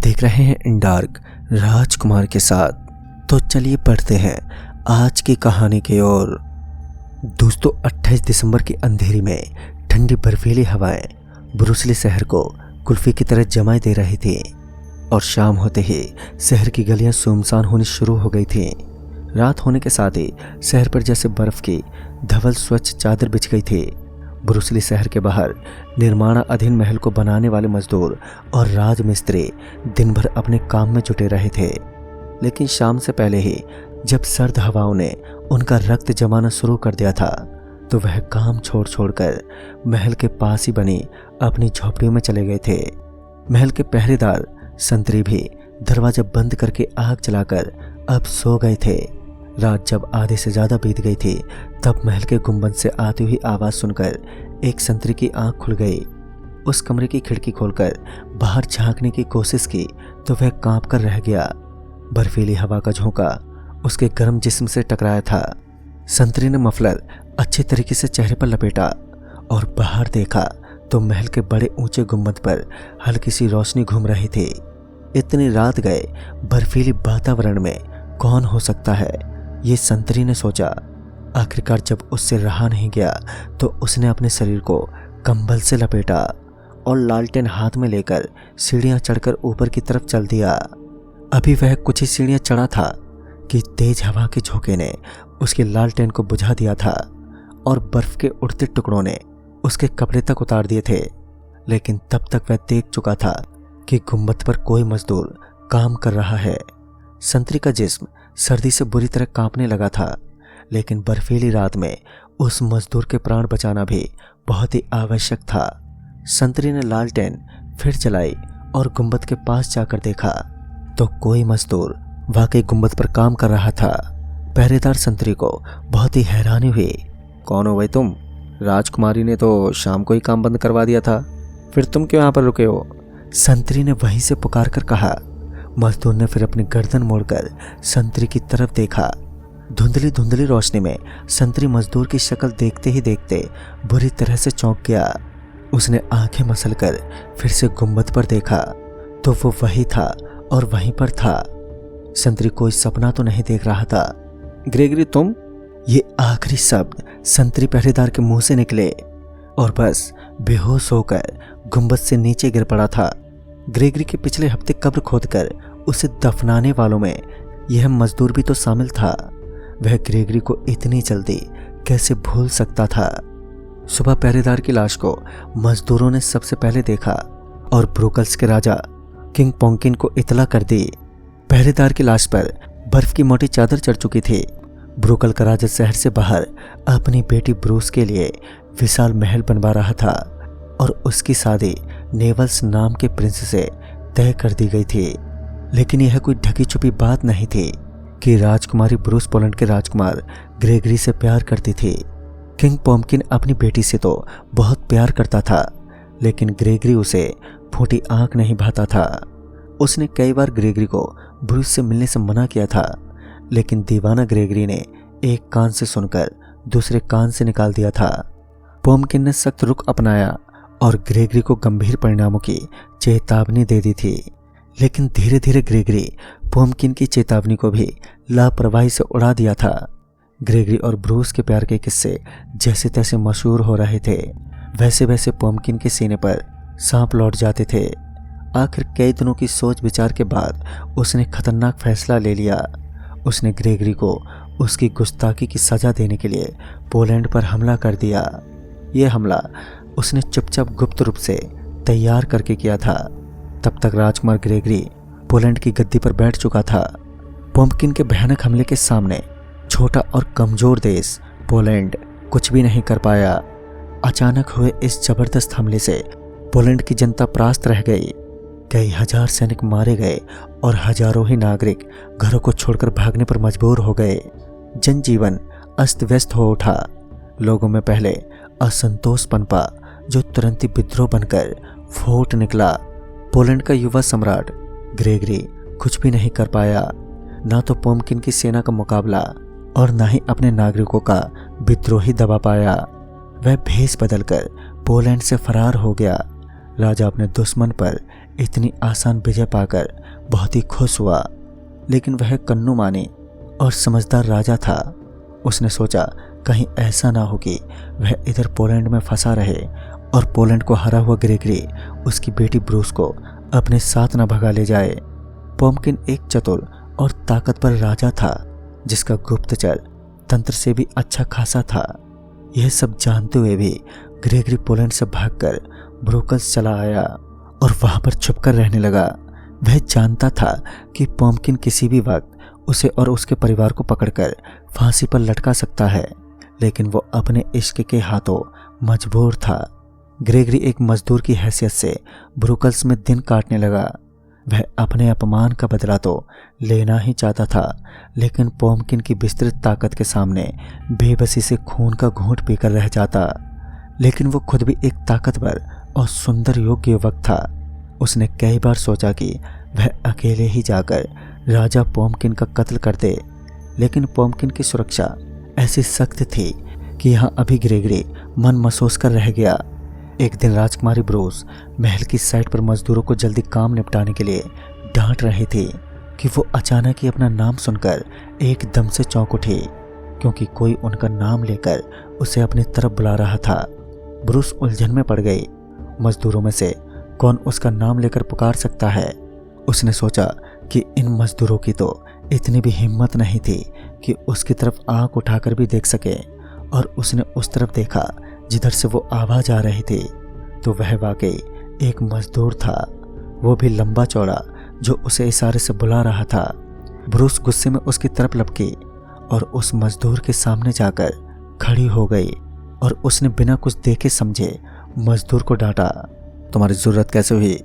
देख रहे हैं इन डार्क राजकुमार के साथ। तो चलिए पढ़ते हैं आज की कहानी की ओर। दोस्तों, 28 दिसंबर की अंधेरी में ठंडी बर्फीली हवाएं ब्रूसली शहर को कुल्फी की तरह जमाए दे रही थी और शाम होते ही शहर की गलियां सुनसान होनी शुरू हो गई थी। रात होने के साथ ही शहर पर जैसे बर्फ की धवल स्वच्छ चादर बिछ गई थी। ब्रूसली शहर के बाहर निर्माणाधीन महल को बनाने वाले मजदूर और राजमिस्त्री दिन भर अपने काम में जुटे रहे थे, लेकिन शाम से पहले ही जब सर्द हवाओं ने उनका रक्त जमाना शुरू कर दिया था तो वह काम छोड़ छोड़कर महल के पास ही बनी अपनी झोपड़ियों में चले गए थे। महल के पहरेदार संतरी भी दरवाजा बंद करके आग जलाकर अब सो गए थे। रात जब आधे से ज्यादा बीत गई थी तब महल के गुंबद से आती हुई आवाज सुनकर एक संतरी की आंख खुल गई। उस कमरे की खिड़की खोलकर बाहर झांकने की कोशिश की तो वह कांप कर रह गया। बर्फीली हवा का झोंका उसके गर्म जिस्म से टकराया था। संतरी ने मफलर अच्छे तरीके से चेहरे पर लपेटा और बाहर देखा तो महल के बड़े ऊंचे गुंबद पर हल्की सी रोशनी घूम रही थी। इतनी रात गए बर्फीली वातावरण में कौन हो सकता है, ये संतरी ने सोचा। आखिरकार जब उससे रहा नहीं गया तो उसने अपने शरीर को कंबल से लपेटा और लालटेन हाथ में लेकर सीढ़ियां चढ़कर ऊपर की तरफ चल दिया। अभी वह कुछ ही सीढ़ियां चढ़ा था कि तेज हवा के झोंके ने उसके लालटेन को बुझा दिया था और बर्फ के उड़ते टुकड़ों ने उसके कपड़े तक उतार दिए थे। लेकिन तब तक वह देख चुका था कि गुंबद पर कोई मजदूर काम कर रहा है। संतरी का जिस्म सर्दी से बुरी तरह कांपने लगा था, लेकिन बर्फीली रात में उस मजदूर के प्राण बचाना भी बहुत ही आवश्यक था। संतरी ने लालटेन फिर जलाई और गुंबद के पास जाकर देखा तो कोई मजदूर वाकई गुंबद पर काम कर रहा था। पहरेदार संतरी को बहुत ही हैरानी हुई। कौन हो भाई तुम? राजकुमारी ने तो शाम को ही काम बंद करवा दिया था, फिर तुम क्यों यहाँ पर रुके हो? संतरी ने वहीं से पुकार कर कहा। मजदूर ने फिर अपनी गर्दन मोड़कर संतरी की तरफ देखा। धुंधली धुंधली रोशनी में संतरी मजदूर की शक्ल देखते ही देखते बुरी तरह से चौंक गया। उसने आंखें मसलकर फिर से गुंबद पर देखा तो वो वही था और वहीं पर था। संतरी कोई सपना तो नहीं देख रहा था। ग्रेगरी तुम? ये आखिरी शब्द संतरी पहरेदार के मुंह से निकले और बस बेहोश होकर गुंबद से नीचे गिर पड़ा था। ग्रेगरी के पिछले हफ्ते कब्र खोदकर उसे दफनाने वालों में यह मजदूर भी तो शामिल था। वह ग्रेगरी को इतनी जल्दी कैसे भूल सकता था? सुबह पहरेदार की लाश को मजदूरों ने सबसे पहले देखा और ब्रुकल्स के राजा किंग पोंकिन को इतला कर दी। पहरेदार की लाश पर बर्फ की मोटी चादर चढ़ चुकी थी। ब्रुकल का राजा शहर से बाहर अपनी बेटी ब्रूस के लिए विशाल महल बनवा रहा था और उसकी शादी नेवल्स नाम के प्रिंस से तय कर दी गई थी। लेकिन यह कोई ढकी छुपी बात नहीं थी कि राजकुमारी ब्रूस पोलैंड के राजकुमार ग्रेगरी से प्यार करती थी। किंग पोम्किन अपनी बेटी से तो बहुत प्यार करता था, लेकिन ग्रेगरी उसे फूटी आंख नहीं भाता था। उसने कई बार ग्रेगरी को ब्रूस से मिलने से मना किया था, लेकिन दीवाना ग्रेगरी ने एक कान से सुनकर दूसरे कान से निकाल दिया था। पोम्किन ने सख्त रुख अपनाया और ग्रेगरी को गंभीर परिणामों की चेतावनी दे दी थी, लेकिन धीरे धीरे ग्रेगरी पोम्किन की चेतावनी को भी लापरवाही से उड़ा दिया था। ग्रेगरी और ब्रूस के प्यार के किस्से जैसे तैसे मशहूर हो रहे थे, वैसे वैसे पोम्किन के सीने पर सांप लौट जाते थे। आखिर कई दिनों की सोच विचार के बाद उसने खतरनाक फैसला ले लिया। उसने ग्रेगरी को उसकी गुस्ताखी की सजा देने के लिए पोलैंड पर हमला कर दिया। यह हमला उसने चुपचाप गुप्त रूप से तैयार करके किया था। तब तक राजकुमार ग्रेगरी पोलैंड की गद्दी पर बैठ चुका था। पोम्किन के भयानक हमले के सामने छोटा और कमजोर देश पोलैंड कुछ भी नहीं कर पाया। अचानक हुए इस जबरदस्त हमले से पोलैंड की जनता त्रास्त रह गई। कई हजार सैनिक मारे गए और हजारों ही नागरिक घरों को छोड़कर भागने पर मजबूर हो गए। जनजीवन अस्त व्यस्त हो उठा। लोगों में पहले असंतोष पनपा जो तुरंत ही विद्रोह बनकर फूट निकला। पोलैंड का युवा सम्राट ग्रेगरी कुछ भी नहीं कर पाया, ना तो पोम्किन की सेना का मुकाबला और ना ही अपने नागरिकों का विद्रोही दबा पाया। वह भेष बदलकर पोलैंड से फरार हो गया। राजा अपने दुश्मन पर इतनी आसान विजय पाकर बहुत ही खुश हुआ, लेकिन वह कन्नू मानी और समझदार राजा था। उसने सोचा कहीं ऐसा ना हो कि वह इधर पोलैंड में फंसा रहे और पोलैंड को हरा हुआ ग्रेगरी उसकी बेटी ब्रूस को अपने साथ न भगा ले जाए। पम्पकिन एक चतुर और ताकतवर राजा था जिसका गुप्तचर तंत्र से भी अच्छा खासा था। यह सब जानते हुए भी ग्रेगरी पोलैंड से भागकर ब्रुसेल्स चला आया और वहां पर छुपकर रहने लगा। वह जानता था कि पम्पकिन किसी भी वक्त उसे और उसके परिवार को पकड़कर फांसी पर लटका सकता है, लेकिन वो अपने इश्क के हाथों मजबूर था। ग्रेगरी एक मजदूर की हैसियत से ब्रुसेल्स में दिन काटने लगा। वह अपने अपमान का बदला तो लेना ही चाहता था, लेकिन पम्पकिन की विस्तृत ताकत के सामने बेबसी से खून का घूंट पीकर रह जाता। लेकिन वो खुद भी एक ताकतवर और सुंदर योग्य युवक था। उसने कई बार सोचा कि वह अकेले ही जाकर राजा पम्पकिन का कत्ल कर दे, लेकिन पम्पकिन की सुरक्षा ऐसी सख्त थी कि यहाँ अभी ग्रेगरी मन महसूस कर रह गया। एक दिन राजकुमारी ब्रूस महल की साइड पर मजदूरों को जल्दी काम निपटाने के लिए डांट रही थी कि वो अचानक ही अपना नाम सुनकर एकदम से चौंक उठी, क्योंकि कोई उनका नाम लेकर उसे अपनी तरफ बुला रहा था। ब्रूस उलझन में पड़ गई। मजदूरों में से कौन उसका नाम लेकर पुकार सकता है? उसने सोचा कि इन मजदूरों की तो इतनी भी हिम्मत नहीं थी कि उसकी तरफ आंख उठाकर भी देख सके, और उसने उस तरफ देखा जिधर से वो आवाज आ रही थी, तो वह वाकई एक मजदूर था, वो भी लंबा चौड़ा, जो उसे इशारे से बुला रहा था। ब्रूस गुस्से में उसकी तरफ लपकी और उस मजदूर के सामने जाकर खड़ी हो गई, और उसने बिना कुछ देखे समझे मजदूर को डांटा। तुम्हारी जरूरत कैसे हुई?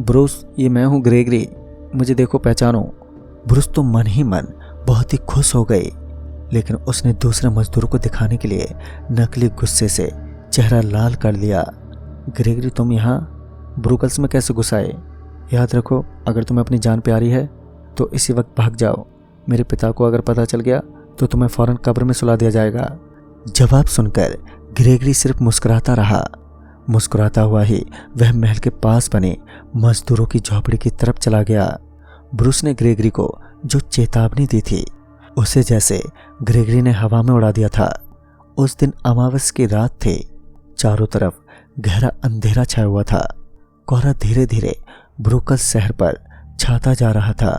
ब्रूस, ये मैं हूँ ग्रेगरी, मुझे देखो पहचानो। ब्रूस तो मन ही मन बहुत ही खुश हो गई, लेकिन उसने दूसरे मजदूर को दिखाने के लिए नकली गुस्से से चेहरा लाल कर लिया। ग्रेगरी, तुम यहाँ ब्रुसेल्स में कैसे घुस आए? याद रखो, अगर तुम्हें अपनी जान प्यारी है तो इसी वक्त भाग जाओ। मेरे पिता को अगर पता चल गया तो तुम्हें फौरन कब्र में सुला दिया जाएगा। जवाब सुनकर ग्रेगरी सिर्फ मुस्कुराता रहा। मुस्कुराता हुआ ही वह महल के पास बने मजदूरों की झोपड़ी की तरफ चला गया। ब्रूस ने ग्रेगरी को जो चेतावनी दी थी उसे जैसे ग्रेगरी ने हवा में उड़ा दिया था। उस दिन अमावस की रात थी। चारों तरफ गहरा अंधेरा छाया हुआ था। कोहरा धीरे धीरे ब्रुसेल्स शहर पर छाता जा रहा था।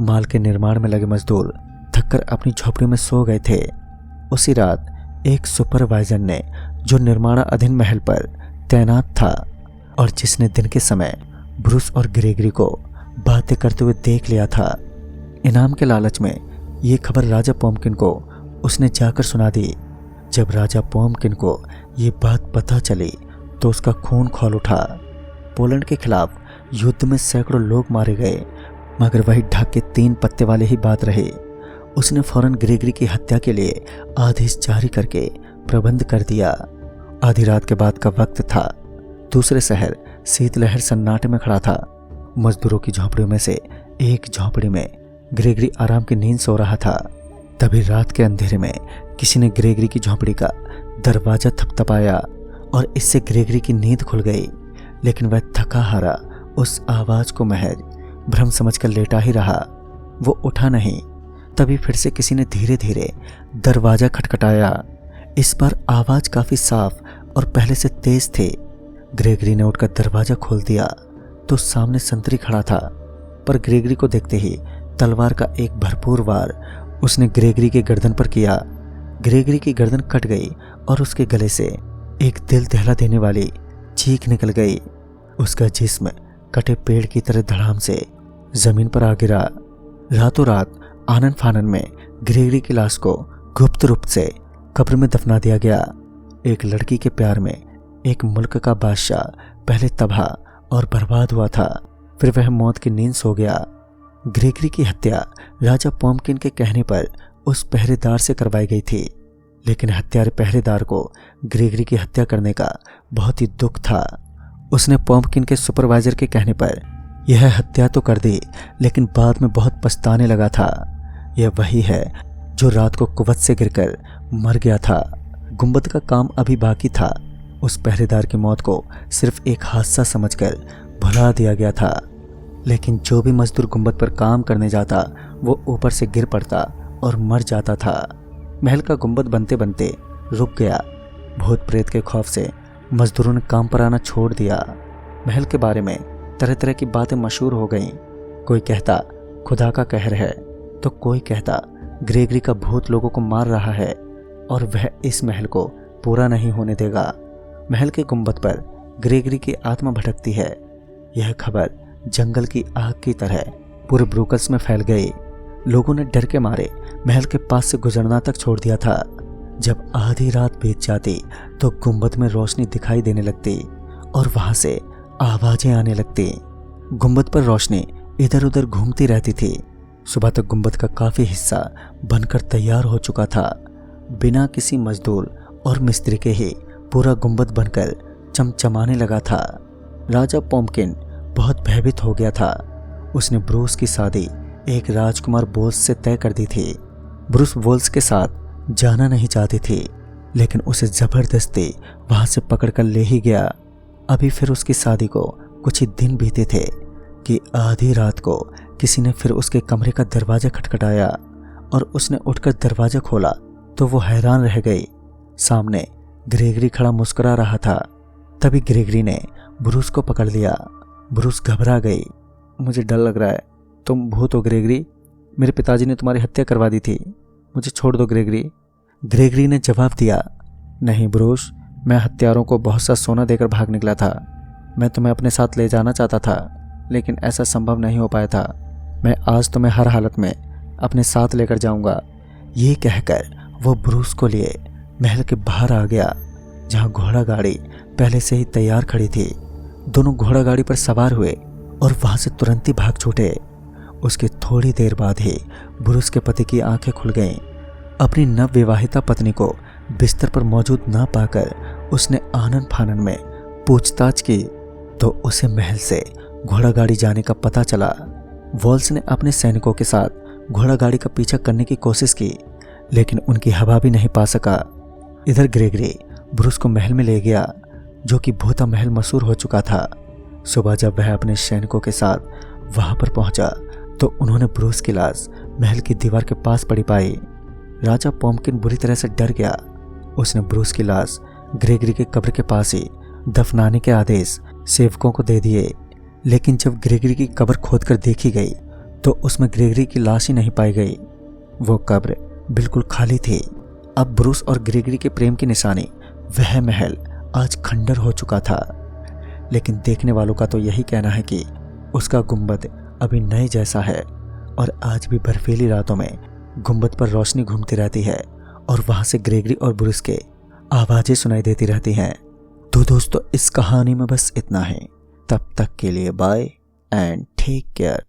माल के निर्माण में लगे मजदूर थककर अपनी झोपड़ी में सो गए थे। उसी रात एक सुपरवाइजर ने, जो निर्माणाधीन महल पर तैनात था और जिसने दिन के समय ब्रूस और ग्रेगरी को बातें करते हुए देख लिया था, इनाम के लालच में ये खबर राजा पम्पकिन को उसने जाकर सुना दी। जब राजा पम्पकिन को ये बात पता चली तो उसका खून खौल उठा। पोलैंड के खिलाफ युद्ध में सैकड़ों लोग मारे गए, मगर वही ढक के 3 पत्ते वाले ही बात रहे। उसने फौरन ग्रेगरी की हत्या के लिए आदेश जारी करके प्रबंध कर दिया। आधी रात के बाद का वक्त था। दूसरे शहर शीतलहर सन्नाटे में खड़ा था। मजदूरों की झोपड़ियों में से एक झोपड़ी में ग्रेगरी आराम की नींद सो रहा था। तभी रात के अंधेरे में किसी ने ग्रेगरी की झोपड़ी का दरवाजा थपथपाया और इससे ग्रेगरी की नींद खुल गई, लेकिन वह थका हारा उस आवाज को महज भ्रम समझकर लेटा ही रहा। वो उठा नहीं। तभी फिर से किसी ने धीरे धीरे दरवाजा खटखटाया। इस बार आवाज काफी साफ और पहले से तेज थी। ग्रेगरी ने उठकर दरवाजा खोल दिया तो सामने संतरी खड़ा था, पर ग्रेगरी को देखते ही तलवार का एक भरपूर वार उसने ग्रेगरी के गर्दन पर किया। ग्रेगरी की गर्दन कट गई और उसके गले से एक दिल दहला देने वाली चीख निकल गई। उसका जिस्म कटे पेड़ की तरह धड़ाम से जमीन पर आ गिरा। रातों रात आनन फानन में ग्रेगरी की लाश को गुप्त रूप से कब्र में दफना दिया गया। एक लड़की के प्यार में एक मुल्क का बादशाह पहले तबाह और बर्बाद हुआ था, फिर वह मौत की नींद सो गया। ग्रेगरी की हत्या राजा पम्पकिन के कहने पर उस पहरेदार से करवाई गई थी, लेकिन हत्यारे पहरेदार को ग्रेगरी की हत्या करने का बहुत ही दुख था। उसने पम्पकिन के सुपरवाइजर के कहने पर यह हत्या तो कर दी, लेकिन बाद में बहुत पछताने लगा था। यह वही है जो रात को कुवत से गिरकर मर गया था। गुंबद का काम अभी बाकी था। उस पहरेदार की मौत को सिर्फ एक हादसा समझकर भुला दिया गया था। लेकिन जो भी मजदूर गुंबद पर काम करने जाता वो ऊपर से गिर पड़ता और मर जाता था। महल का गुंबद बनते बनते रुक गया। भूत प्रेत के खौफ से मजदूरों ने काम पर आना छोड़ दिया। महल के बारे में तरह तरह की बातें मशहूर हो गईं। कोई कहता खुदा का कहर है तो कोई कहता ग्रेगरी का भूत लोगों को मार रहा है और वह इस महल को पूरा नहीं होने देगा। महल के गुंबद पर ग्रेगरी की आत्मा भटकती है। यह खबर जंगल की आग की तरह पूरे ब्रुकल्स में फैल गई। लोगों ने डर के मारे महल के पास से गुजरना तक छोड़ दिया था। जब आधी रात बीत जाती तो गुंबद में रोशनी दिखाई देने लगती और वहां से आवाजें आने लगती। गुंबद पर रोशनी इधर उधर घूमती रहती थी। सुबह तक गुंबद का काफी हिस्सा बनकर तैयार हो चुका था। बिना किसी मजदूर और मिस्त्री के ही पूरा गुंबद बनकर चमचमाने लगा था। राजा पॉम्पकिन बहुत भयभीत हो गया था। उसने ब्रूस की शादी एक राजकुमार बोल्स से तय कर दी थी। ब्रूस वोल्स के साथ जाना नहीं चाहती थी, लेकिन उसे जबरदस्ती वहां से पकड़कर ले ही गया। अभी फिर उसकी शादी को कुछ ही दिन बीते थे कि आधी रात को किसी ने फिर उसके कमरे का दरवाजा खटखटाया और उसने उठकर दरवाजा खोला तो वो हैरान रह गई। सामने ग्रेगरी खड़ा मुस्कुरा रहा था। तभी ग्रेगरी ने ब्रूस को पकड़ लिया। ब्रूस घबरा गई। मुझे डर लग रहा है। तुम भूत हो ग्रेगरी। मेरे पिताजी ने तुम्हारी हत्या करवा दी थी। मुझे छोड़ दो ग्रेगरी। ग्रेगरी ने जवाब दिया, नहीं ब्रूस, मैं हत्यारों को बहुत सा सोना देकर भाग निकला था। मैं तुम्हें अपने साथ ले जाना चाहता था, लेकिन ऐसा संभव नहीं हो पाया था। मैं आज तुम्हें हर हालत में अपने साथ लेकर जाऊंगा। ये कहकर वो ब्रूस को लिए महल के बाहर आ गया, जहां घोड़ा गाड़ी पहले से ही तैयार खड़ी थी। दोनों घोड़ा गाड़ी पर सवार हुए और वहां से तुरंत ही भाग छूटे। उसके थोड़ी देर बाद ही ब्रूस के पति की आंखें खुल गईं। अपनी नवविवाहिता पत्नी को बिस्तर पर मौजूद ना पाकर उसने आनन फानन में पूछताछ की तो उसे महल से घोड़ा गाड़ी जाने का पता चला। वॉल्स ने अपने सैनिकों के साथ घोड़ा गाड़ी का पीछा करने की कोशिश की, लेकिन उनकी हवा भी नहीं पा सका। इधर ग्रेगरी ब्रूस को महल में ले गया, जो कि भूता महल मशहूर हो चुका था। सुबह जब वह अपने सैनिकों के साथ वहां पर पहुंचा तो उन्होंने ब्रूस की लाश महल की दीवार के पास पड़ी पाई। राजा पॉम्पकिन बुरी तरह से डर गया। उसने ब्रूस की लाश ग्रेगरी के कब्र के पास ही दफनाने के आदेश सेवकों को दे दिए। लेकिन जब ग्रेगरी की कब्र खोदकर देखी गई तो उसमें ग्रेगरी की लाश ही नहीं पाई गई। वो कब्र बिल्कुल खाली थी। अब ब्रूस और ग्रेगरी के प्रेम की निशानी वह महल आज खंडर हो चुका था। लेकिन देखने वालों का तो यही कहना है कि उसका गुंबद अभी नए जैसा है और आज भी बर्फीली रातों में गुंबद पर रोशनी घूमती रहती है और वहां से ग्रेगरी और ब्रूस के आवाजें सुनाई देती रहती हैं। तो दोस्तों, इस कहानी में बस इतना है। तब तक के लिए बाय एंड टेक केयर।